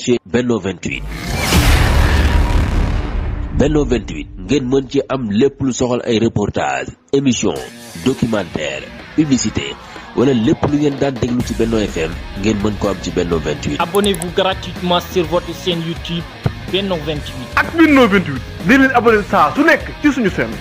ci Benno 28. Benno 28 ngeen mën ci am lépp lu soxal ay reportage émission documentaire publicité wala lépp lu ngeen daan déglu ci Benno FM ngeen mën ko am ci Benno 28. Abonnez-vous gratuitement sur votre chaîne YouTube Benno 28. ak Benno 28 di leen abonné saa su nekk ci suñu chaîne.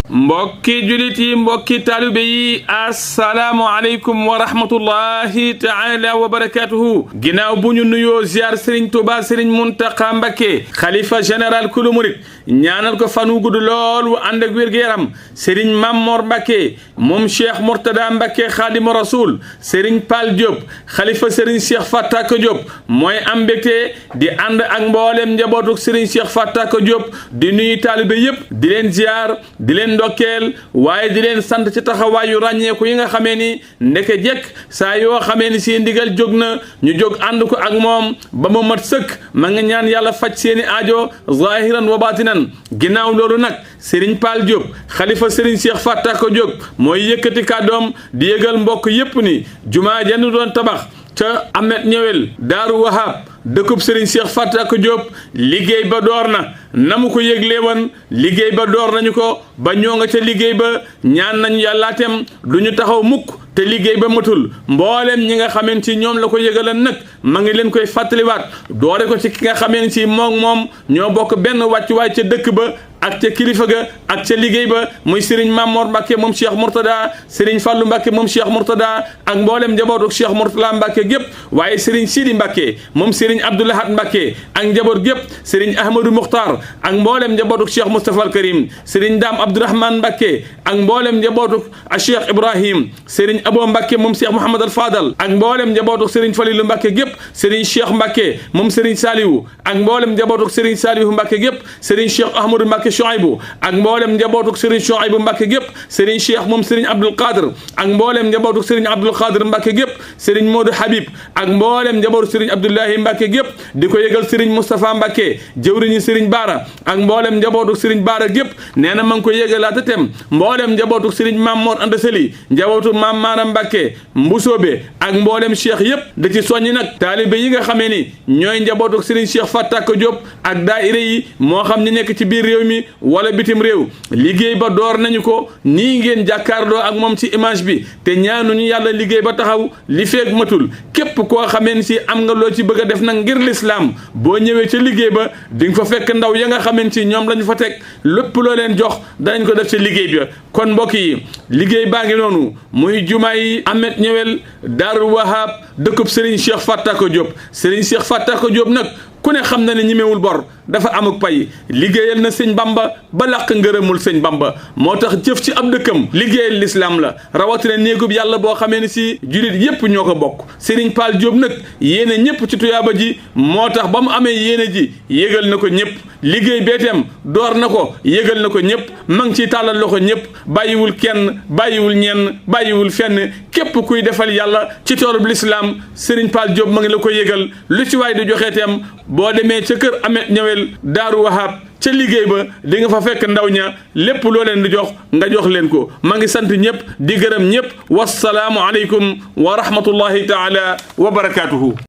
mbokki julit yi mbokki taalibe yi asalaamualeykum wa rahmatullahi taala wa barakatuhu ginnaaw bu ñu nuyoo ziar Serigne Touba Serigne Mountakha Mbacké xalifa général kulu murit ñaanal ko fan wu gudd lool wu ànd ak wér-gu-yaram Serigne Mamor Mbacké moom Cheikh Mourtada Mbacké Khadimu Rasoul Serigne Pal Diop xalifa Serigne Cheikh Fataka Diop mooy am mbégte di ànd ak mboolem njabootuk Serigne Cheikh Fataka Diop di nuyu taalibe yépp di leen ziar di leen ndokkeel waaye di leen sant ci taxawaayu ràññeeku yi nga xamee ni ndeke jekk saa yoo xamee ni si ndigal jóg na ñu jóg ànd ko ak moom ba mu mat sëkk ma nga ñaan yàlla faj seeni aajo zahiran wa batinan ginnaaw loolu nag Serigne Pal Diop xalifa Serigne Cheikh Fataka Diop mooy yëkkati kàddoom di yëgal mbokk yépp ni jumaa janu doon tabax ca Amet ñëwel Daaru Wahab dëkkub Serigne Cheikh Fataka Diop liggéey ba door na mu ko yëglee woon liggéey ba door nañu ko ba ñoo nga ca liggéey ba ñaan nañu yàllaatem du ñu taxaw mukk te liggéey ba matul mboolem ñi nga xameen ci ñoom la ko yëgalan nag ma ngi leen koy fàttaliwaat doore ko ci ki nga xameen ci moom ñoo bokk benn wàccuwaay ca dëkk ba ak ca kilifa ga ak ca liggéey ba muy Serigne Mamor Mbacké moom Cheikh Mourtada Serigne Fallou Mbacké moom Cheikh Mourtada ak mboolem njabootu Cheikh Mourtada Mbacké gépp waaye Serigne Sidi Mbacké moom Serigne Abdoulahat Mbacké ak njaboot gépp Serigne Ahmadou Mokhtar ak mboolem njabootu Cheikh Moustapha al Karim Serigne Dame Abdourahmane Mbacké ak mboolem njabootu Cheikh Ibrahim Serigne Abo Mbacké moom Cheikh Mouhamad al Fadal ak mboolem njabootu Serigne Falilou Mbacké gépp Serigne Cheikh Mbacké moom Serigne Saliou ak mboolem njabootu Serigne Saliou Mbacké gépp Serigne Cheikh Ahmadou Mbacké Chouaïbou ak mboolem njabootuk Serigne Chouaïbou Mbacké gépp Serigne Cheikh moom Serigne Abdoul Qadir ak mboolem njabootuk Serigne Abdoul Qadir Mbacké gépp Serigne Modou Habib ak mboolem njabootuk Serigne Abdoulahi Mbacké gépp di ko yëgal Serigne Moustapha Mbacké jëwriñu Serigne Bara ak mboolem njabootuk Serigne Bara gépp nee na ma ngi ko yëgalaata tem mboolem njabootuk Serigne Mamor Anta Sali njabootuk Mam Maram Mbacké Mbusoobe ak mboolem cheikh yépp da ci soññi nag taalibe yi nga xamee ni ñooy njabootuk Serigne Cheikh Fataka Diop ak daayira yi moo xam ñi nekk ci biir réew mi wala bitim réew liggéey ba door nañu ko nii ngeen jàkkaarloo ak moom ci image bi te ñaanuñu yàlla liggéey ba taxaw li feeg matul képp koo xameen si am nga loo ci bëgg a def nag ngir lislaam boo ñëwee ca liggéey ba di nga fa fekk ndaw ya nga xameen si ñoom lañu fa teg lépp loo leen jox danañ ko def ci liggéey bi kon mbokk yi liggéey baa ngi noonu muy jumaa yi Amet ñëwel Daaru Wahab dëkkub Serigne Cheikh Fataka Diop Serigne Cheikh Fataka Diop nag ku ne xam na ne ñimewul bor dafa amuk pay liggéeyal na sëñ Bamba ba làq ngërëmul sëñ Bamba moo tax jëf ci ab dëkkam liggéeyal lislaam la rawatina néegub yàlla boo xamee ne si julit yépp ñoo ko bokk Serigne Pal Diop nag yéene ñëpp ci tuyaaba ji moo tax ba mu amee yéene ji yégal na ko ñëpp liggéey beeteem door na ko yégal na ko ñëpp ma ngi ciy tàllal loxo ñëpp bàyyiwul kenn bàyyiwul ñenn bàyyiwul fenn képp kuy defal yàlla ci toolub lislaam Serigne Pal Diop ma ngi la ko yégal lu ci waay di joxeeteem boo demee ca kër Amet ñëwel Daaru Wahab ca liggéey ba di nga fa fekk ndaw ña lépp loo leen di jox nga jox leen ko ma ngi sant ñëpp di gërëm ñëpp wassalaamu aleykum wa rahmatullahi taala wa barakaatuhu